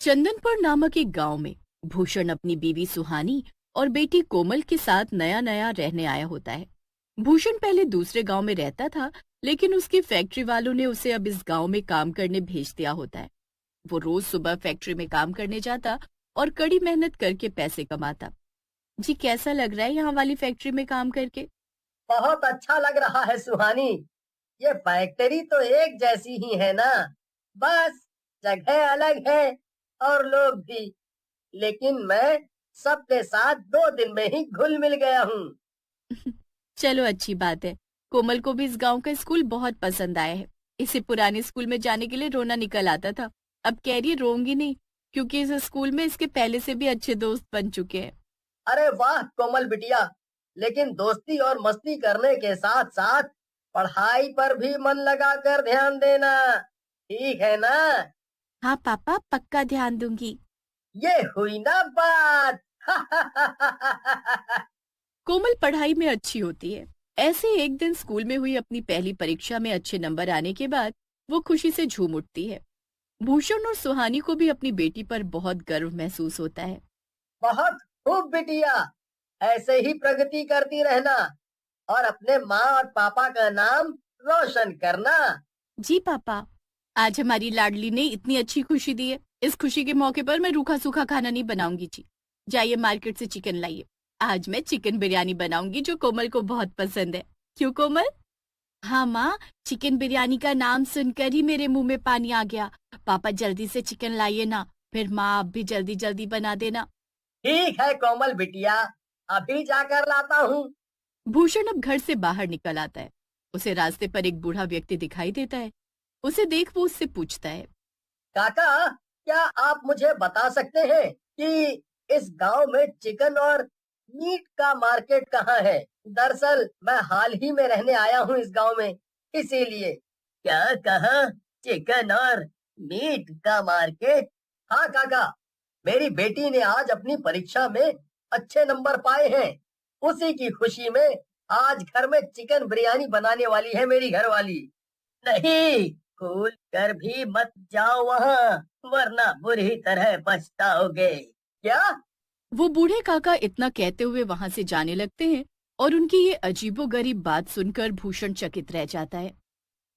चंदनपुर नामक एक गांव में भूषण अपनी बीवी सुहानी और बेटी कोमल के साथ नया नया रहने आया होता है। भूषण पहले दूसरे गांव में रहता था, लेकिन उसकी फैक्ट्री वालों ने उसे अब इस गांव में काम करने भेज दिया होता है। वो रोज सुबह फैक्ट्री में काम करने जाता और कड़ी मेहनत करके पैसे कमाता। जी, कैसा लग रहा है यहाँ वाली फैक्ट्री में काम करके? बहुत अच्छा लग रहा है सुहानी। ये फैक्ट्री तो एक जैसी ही है ना, बस जगह अलग है और लोग भी। लेकिन मैं सबके साथ 2 दिन में ही घुल मिल गया हूँ। चलो, अच्छी बात है। कोमल को भी इस गांव का स्कूल बहुत पसंद आया है। इसे पुराने स्कूल में जाने के लिए रोना निकल आता था। अब कह रही है रोऊंगी नहीं, क्योंकि इस स्कूल में इसके पहले से भी अच्छे दोस्त बन चुके हैं। अरे वाह कोमल बिटिया, लेकिन दोस्ती और मस्ती करने के साथ साथ पढ़ाई पर भी मन लगाकर ध्यान देना, ठीक है ना? हाँ पापा, पक्का ध्यान दूंगी। ये हुई ना बात। कोमल पढ़ाई में अच्छी होती है। ऐसे एक दिन स्कूल में हुई अपनी पहली परीक्षा में अच्छे नंबर आने के बाद वो खुशी से झूम उठती है। भूषण और सुहानी को भी अपनी बेटी पर बहुत गर्व महसूस होता है। बहुत खूब बिटिया, ऐसे ही प्रगति करती रहना और अपने माँ और पापा का नाम रोशन करना। जी पापा, आज हमारी लाडली ने इतनी अच्छी खुशी दी है। इस खुशी के मौके पर मैं रूखा सूखा खाना नहीं बनाऊंगी। जी, जाइए मार्केट से चिकन लाइए। आज मैं चिकन बिरयानी बनाऊंगी जो कोमल को बहुत पसंद है। क्यों कोमल? हाँ माँ, चिकन बिरयानी का नाम सुनकर ही मेरे मुंह में पानी आ गया। पापा जल्दी से चिकन लाइए ना, फिर माँ आप भी जल्दी जल्दी बना देना। ठीक है कोमल बिटिया, अभी जाकर लाता हूँ। भूषण अब घर से बाहर निकल आता है। उसे रास्ते पर एक बूढ़ा व्यक्ति दिखाई देता है। उसे देख वो उससे पूछता है। काका, क्या आप मुझे बता सकते हैं कि इस गांव में चिकन और मीट का मार्केट कहाँ है? दरअसल मैं हाल ही में रहने आया हूँ इस गांव में, इसीलिए। क्या कहा? चिकन और मीट का मार्केट? हाँ काका, मेरी बेटी ने आज अपनी परीक्षा में अच्छे नंबर पाए हैं। उसी की खुशी में आज घर में चिकन बिरयानी बनाने वाली है मेरी घरवाली। नहीं, भूल कर भी मत जाओ वहाँ, वरना बुरी तरह पछताओगे। क्या? वो बूढ़े काका इतना कहते हुए वहां से जाने लगते हैं और उनकी ये अजीबोगरीब बात सुनकर भूषण चकित रह जाता है।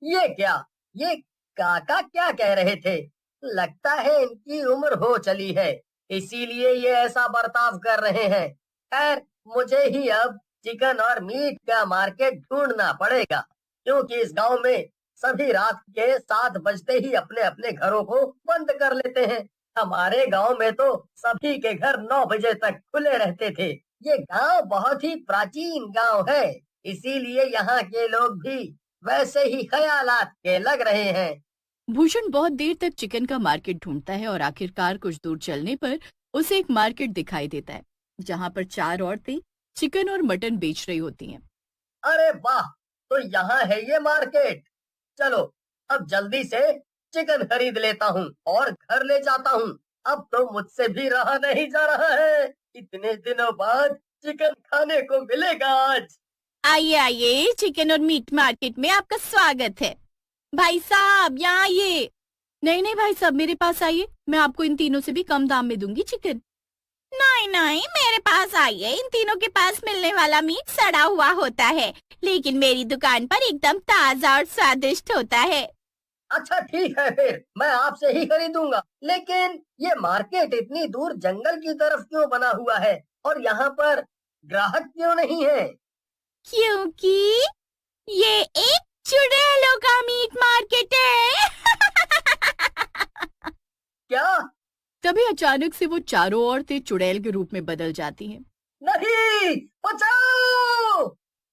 ये क्या? ये काका क्या कह रहे थे? लगता है इनकी उम्र हो चली है, इसीलिए ये ऐसा बर्ताव कर रहे हैं। खैर, मुझे ही अब चिकन और मीट का मार्केट ढूंढना पड़ेगा, क्योंकि इस गांव में सभी रात के 7 बजते ही अपने अपने घरों को बंद कर लेते हैं। हमारे गांव में तो सभी के घर 9 बजे तक खुले रहते थे। ये गांव बहुत ही प्राचीन गांव है, इसीलिए यहाँ के लोग भी वैसे ही ख्यालात के लग रहे हैं। भूषण बहुत देर तक चिकन का मार्केट ढूंढता है और आखिरकार कुछ दूर चलने पर उसे एक मार्केट दिखाई देता है, जहाँ पर 4 औरतें चिकन और मटन बेच रही होती हैं। अरे वाह, तो यहाँ है ये मार्केट। चलो, अब जल्दी से चिकन खरीद लेता हूँ और घर ले जाता हूँ। अब तो मुझसे भी रहा नहीं जा रहा है। इतने दिनों बाद चिकन खाने को मिलेगा आज। आइए आइए, चिकन और मीट मार्केट में आपका स्वागत है। भाई साहब यहाँ आइए। नहीं नहीं भाई साहब, मेरे पास आइए, मैं आपको इन तीनों से भी कम दाम में दूंगी चिकन। नहीं नहीं, मेरे पास आइए। इन तीनों के पास मिलने वाला मीट सड़ा हुआ होता है, लेकिन मेरी दुकान पर एकदम ताजा और स्वादिष्ट होता है। अच्छा ठीक है, फिर मैं आपसे ही खरीदूंगा। लेकिन ये मार्केट इतनी दूर जंगल की तरफ क्यों बना हुआ है और यहाँ पर ग्राहक क्यों नहीं है? क्योंकि ये एक चुड़ैलों का मीट मार्केट है। क्या? तभी अचानक से वो चारों औरतें चुड़ैल के रूप में बदल जाती हैं। नहीं, बचाओ!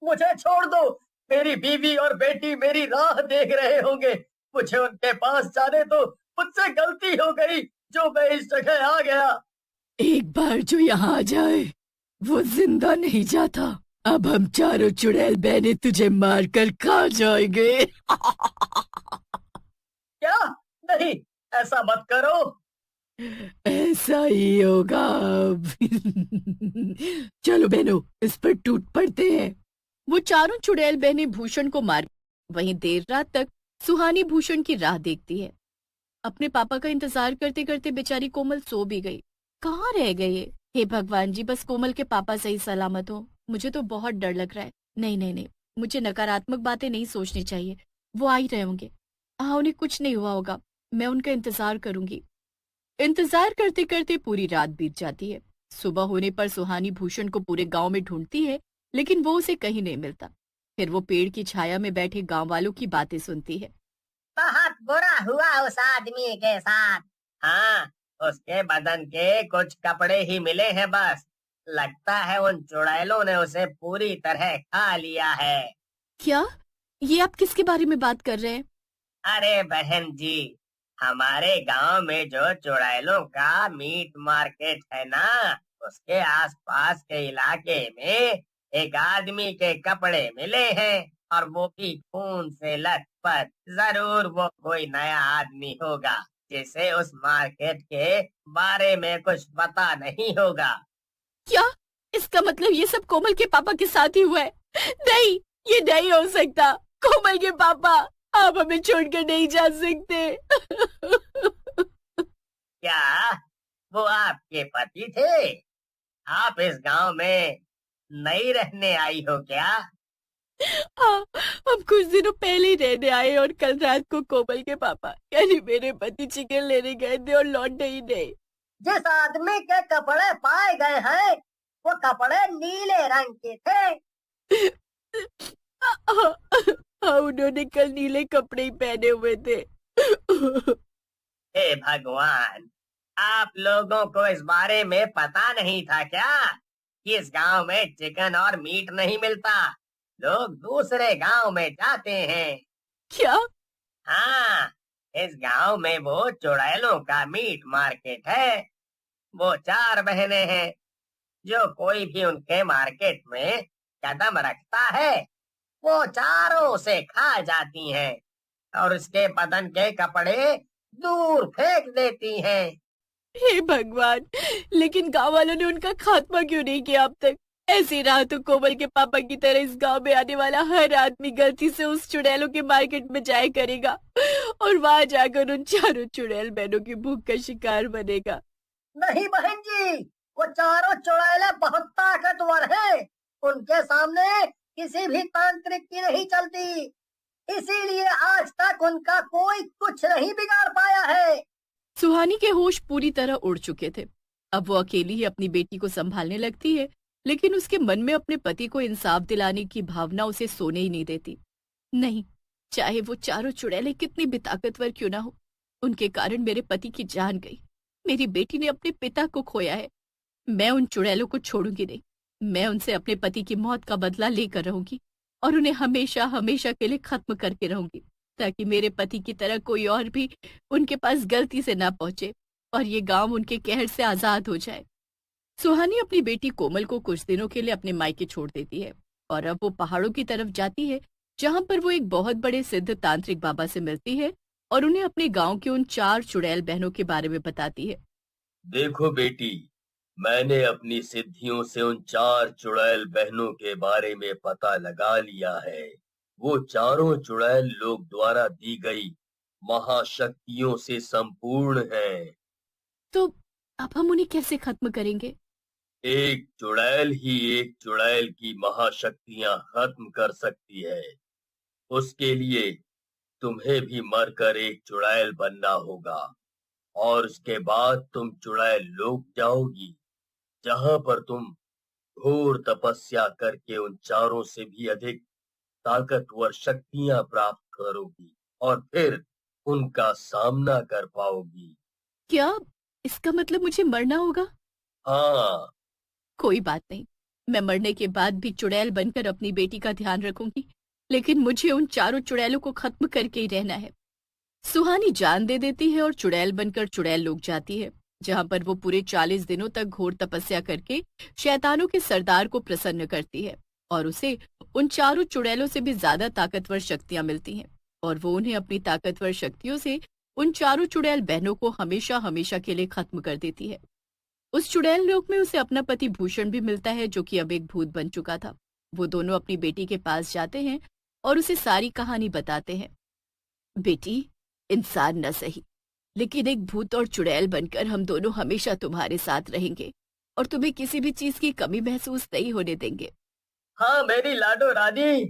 मुझे छोड़ दो। मेरी बीवी और बेटी मेरी राह देख रहे होंगे। मुझे उनके पास जाने दो। मुझसे गलती हो गई जो मैं इस जगह आ गया। एक बार जो यहाँ आ जाए वो जिंदा नहीं जाता। अब हम चारों चुड़ैल बहनें तुझे मारकर खा जाएंगे। क्या? नहीं, ऐसा मत करो। ऐसा ही होगा अब। चलो बहनों, इस पर टूट पड़ते हैं। वो चारों चुड़ैल बहनें भूषण को मार वहीं देर रात तक सुहानी भूषण की राह देखती है। अपने पापा का इंतजार करते करते बेचारी कोमल सो भी गई। कहाँ रह गए ये? हे भगवान जी, बस कोमल के पापा सही सलामत हो। मुझे तो बहुत डर लग रहा है। नहीं नहीं नहीं, मुझे नकारात्मक बातें नहीं सोचनी चाहिए। वो आ ही रहे होंगे। हाँ, उन्हें कुछ नहीं हुआ होगा। मैं उनका इंतजार करूंगी। इंतजार करते करते पूरी रात बीत जाती है। सुबह होने पर सुहानी भूषण को पूरे गांव में ढूंढती है, लेकिन वो उसे कहीं नहीं मिलता। फिर वो पेड़ की छाया में बैठे गांव वालों की बातें सुनती है। बहुत बुरा हुआ उस आदमी के साथ। हाँ, उसके बदन के कुछ कपड़े ही मिले हैं बस। लगता है उन चुड़ैलों ने उसे पूरी तरह खा लिया है। क्या? ये आप किसके बारे में बात कर रहे हैं? अरे बहन जी, हमारे गांव में जो चुड़ैलों का मीट मार्केट है ना, उसके आसपास के इलाके में एक आदमी के कपड़े मिले हैं, और वो भी खून से लथपथ। जरूर वो कोई नया आदमी होगा जिसे उस मार्केट के बारे में कुछ पता नहीं होगा। क्या? इसका मतलब ये सब कोमल के पापा के साथ ही हुआ है? नहीं, ये नहीं हो सकता। कोमल के पापा, आप हमें छोड़कर नहीं जा सकते। क्या वो आपके पति थे? आप इस गांव में नई रहने आई हो क्या? हाँ, हम कुछ दिनों पहले ही रहने आए और कल रात को कोमल के पापा यानी मेरे पति चिकन लेने गए थे और लौटे ही नहीं। जिस आदमी के कपड़े पाए गए हैं, वो कपड़े नीले रंग के थे। हाँ, हाँ, उन्होंने कल नीले कपड़े ही पहने हुए थे। हे भगवान, आप लोगों को इस बारे में पता नहीं था क्या कि इस गांव में चिकन और मीट नहीं मिलता? लोग दूसरे गांव में जाते हैं। क्या? हाँ, इस गांव में वो चुड़ैलों का मीट मार्केट है। वो 4 बहनें हैं। जो कोई भी उनके मार्केट में कदम रखता है, वो चारों से खा जाती हैं और उसके बदन के कपड़े दूर फेंक देती हैं। हे भगवान, लेकिन गांव वालों ने उनका खात्मा क्यों नहीं किया अब तक? ऐसी रहा तो कोमल के पापा की तरह इस गांव में आने वाला हर आदमी गलती से उस चुड़ैलों के मार्केट में जाया करेगा और वहां जाकर उन चारों चुड़ैल बहनों की भूख का शिकार बनेगा। नहीं बहन जी, वो चारों चुड़ैले बहुत ताकतवर हैं। उनके सामने किसी भी तांत्रिक की नहीं चलती। इसीलिए आज तक उनका कोई कुछ नहीं बिगाड़ पाया है। सुहानी के होश पूरी तरह उड़ चुके थे। अब वो अकेली ही अपनी बेटी को संभालने लगती है, लेकिन उसके मन में अपने पति को इंसाफ दिलाने की भावना उसे सोने ही नहीं देती। नहीं, चाहे वो चारों चुड़ैलें कितनी भी ताकतवर क्यों ना हो, उनके कारण मेरे पति की जान गई। मेरी बेटी ने अपने पिता को खोया है। मैं उन चुड़ैलों को छोड़ूंगी नहीं। मैं उनसे अपने पति की मौत का बदला लेकर रहूंगी और उन्हें हमेशा हमेशा के लिए खत्म करके रहूंगी, ताकि मेरे पति की तरह कोई और भी उनके पास गलती से ना पहुंचे और ये गांव उनके कहर से आजाद हो जाए। सुहानी अपनी बेटी कोमल को कुछ दिनों के लिए अपने मायके छोड़ देती है और अब वो पहाड़ों की तरफ जाती है, जहां पर वो एक बहुत बड़े सिद्ध तांत्रिक बाबा से मिलती है और उन्हें अपने गांव की उन 4 चुड़ैल बहनों के बारे में बताती है। देखो बेटी, मैंने अपनी सिद्धियों से उन 4 चुड़ैल बहनों के बारे में पता लगा लिया है। वो चारों चुड़ैल लोग द्वारा दी गई महाशक्तियों से संपूर्ण हैं। तो अब हम उन्हें कैसे खत्म करेंगे? एक चुड़ैल ही एक चुड़ैल की महाशक्तियां खत्म कर सकती है। उसके लिए तुम्हें भी मरकर एक चुड़ैल बनना होगा और उसके बाद तुम चुड़ैल लोक जाओगी, जहां पर तुम घोर तपस्या करके उन चारों से भी अधिक ताकतवर शक्तियां प्राप्त करोगी और फिर उनका सामना कर पाओगी। क्या इसका मतलब मुझे मरना होगा? हाँ, कोई बात नहीं, मैं मरने के बाद भी चुड़ैल बनकर अपनी बेटी का ध्यान रखूंगी, लेकिन मुझे उन चारों चुड़ैलों को खत्म करके ही रहना है। सुहानी जान दे देती है और चुड़ैल बनकर चुड़ैल लोक जाती है, जहां पर वो पूरे 40 दिनों तक घोर तपस्या करके शैतानों के सरदार को प्रसन्न करती है और उसे उन चारों चुड़ैलों से भी ज्यादा ताकतवर शक्तियां मिलती हैं और वो उन्हें अपनी ताकतवर शक्तियों से उन चारों चुड़ैल बहनों को हमेशा हमेशा के लिए खत्म कर देती है। उस चुड़ैल लोक में उसे अपना पति भूषण भी मिलता है, जो कि अब एक भूत बन चुका था। वो दोनों अपनी बेटी के पास जाते हैं और उसे सारी कहानी बताते हैं। बेटी, इंसान न सही, लेकिन एक भूत और चुड़ैल बनकर हम दोनों हमेशा तुम्हारे साथ रहेंगे और तुम्हें किसी भी चीज की कमी महसूस नहीं होने देंगे। हाँ मेरी लाडो रानी।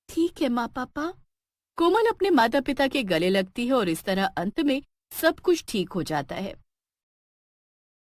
ठीक है माँ पापा। कोमल अपने माता पिता के गले लगती है और इस तरह अंत में सब कुछ ठीक हो जाता है।